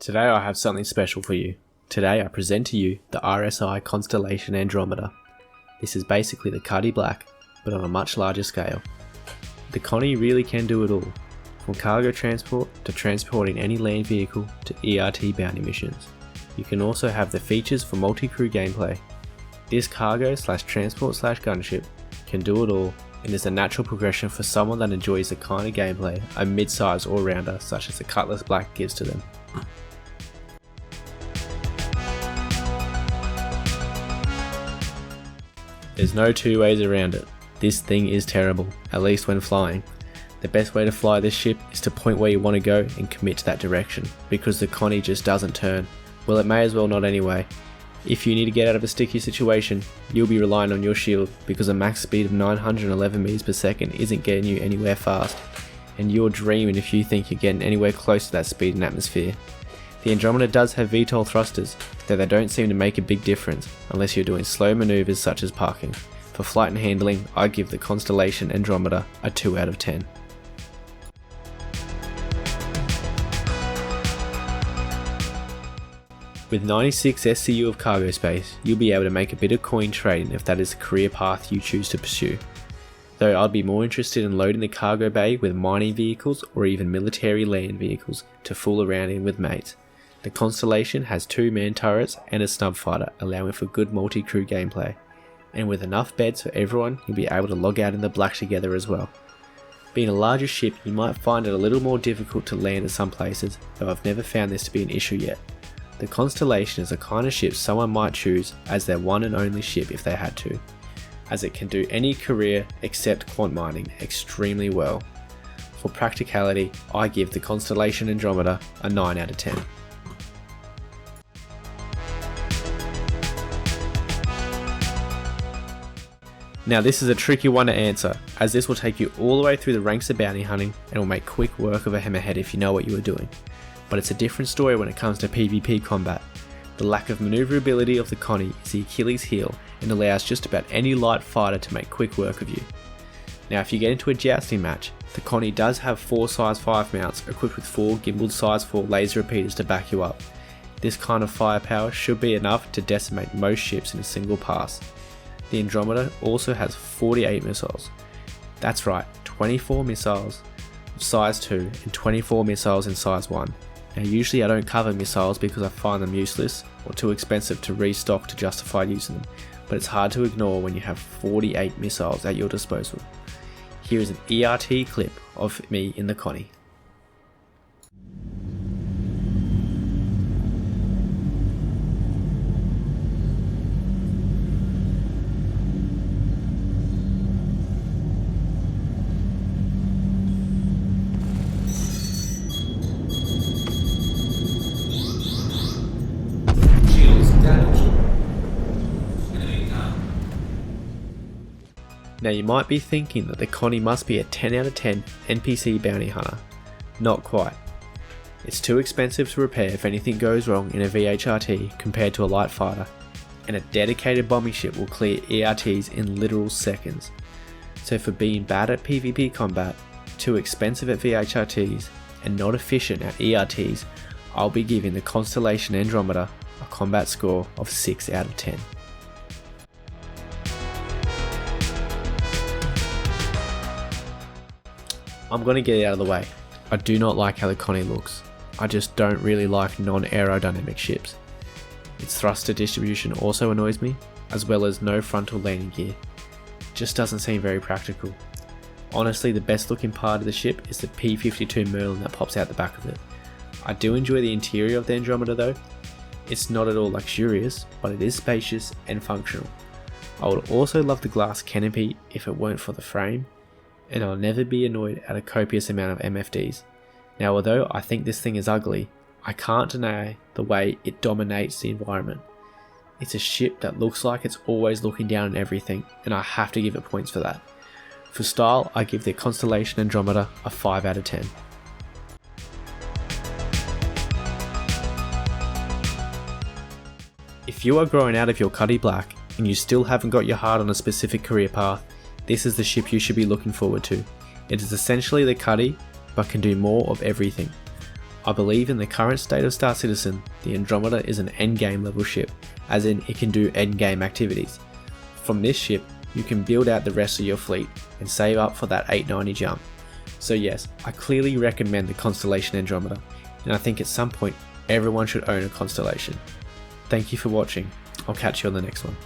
Today I have something special for you. Today I present to you the RSI Constellation Andromeda. This is basically the Cuddy Black, but on a much larger scale. The Connie really can do it all, from cargo transport to transporting any land vehicle to ERT bounty missions. You can also have the features for multi-crew gameplay. This cargo/transport/gunship can do it all and is a natural progression for someone that enjoys the kind of gameplay a mid-size all-rounder such as the Cutlass Black gives to them. There's no two ways around it. This thing is terrible, at least when flying. The best way to fly this ship is to point where you want to go and commit to that direction, because the Connie just doesn't turn. Well, it may as well not anyway. If you need to get out of a sticky situation, you'll be relying on your shield, because a max speed of 911 meters per second isn't getting you anywhere fast, and you're dreaming if you think you're getting anywhere close to that speed in atmosphere. The Andromeda does have VTOL thrusters, though they don't seem to make a big difference unless you're doing slow maneuvers such as parking. For flight and handling, I give the Constellation Andromeda a 2 out of 10. With 96 SCU of cargo space, you'll be able to make a bit of coin trading if that is the career path you choose to pursue. Though I'd be more interested in loading the cargo bay with mining vehicles or even military land vehicles to fool around in with mates. The Constellation has 2 man turrets and a snub fighter, allowing for good multi-crew gameplay. And with enough beds for everyone, you'll be able to log out in the black together as well. Being a larger ship, you might find it a little more difficult to land at some places, though I've never found this to be an issue yet. The Constellation is the kind of ship someone might choose as their one and only ship if they had to, as it can do any career except quant mining extremely well. For practicality, I give the Constellation Andromeda a 9 out of 10. Now this is a tricky one to answer, as this will take you all the way through the ranks of bounty hunting and will make quick work of a hammerhead if you know what you are doing. But it's a different story when it comes to PvP combat. The lack of maneuverability of the Connie is the Achilles heel and allows just about any light fighter to make quick work of you. Now if you get into a jousting match, the Connie does have 4 size 5 mounts equipped with 4 gimbaled size 4 laser repeaters to back you up. This kind of firepower should be enough to decimate most ships in a single pass. The Andromeda also has 48 missiles. That's right, 24 missiles of size 2 and 24 missiles in size 1. Now usually I don't cover missiles because I find them useless or too expensive to restock to justify using them, but it's hard to ignore when you have 48 missiles at your disposal. Here is an ERT clip of me in the Connie. Now you might be thinking that the Connie must be a 10 out of 10 NPC bounty hunter. Not quite. It's too expensive to repair if anything goes wrong in a VHRT compared to a light fighter, and a dedicated bombing ship will clear ERTs in literal seconds. So for being bad at PvP combat, too expensive at VHRTs, and not efficient at ERTs, I'll be giving the Constellation Andromeda a combat score of 6 out of 10. I'm going to get it out of the way. I do not like how the Connie looks. I just don't really like non-aerodynamic ships. Its thruster distribution also annoys me, as well as no frontal landing gear. It just doesn't seem very practical. Honestly, the best looking part of the ship is the P-52 Merlin that pops out the back of it. I do enjoy the interior of the Andromeda though. It's not at all luxurious, but it is spacious and functional. I would also love the glass canopy if it weren't for the frame, and I'll never be annoyed at a copious amount of MFDs. Now although I think this thing is ugly, I can't deny the way it dominates the environment. It's a ship that looks like it's always looking down on everything, and I have to give it points for that. For style, I give the Constellation Andromeda a 5 out of 10. If you are growing out of your Cuddy Black and you still haven't got your heart on a specific career path, this is the ship you should be looking forward to. It is essentially the Cuddy, but can do more of everything. I believe in the current state of Star Citizen, the Andromeda is an endgame level ship, as in it can do endgame activities. From this ship, you can build out the rest of your fleet and save up for that 890 jump. So yes, I clearly recommend the Constellation Andromeda, and I think at some point everyone should own a Constellation. Thank you for watching, I'll catch you on the next one.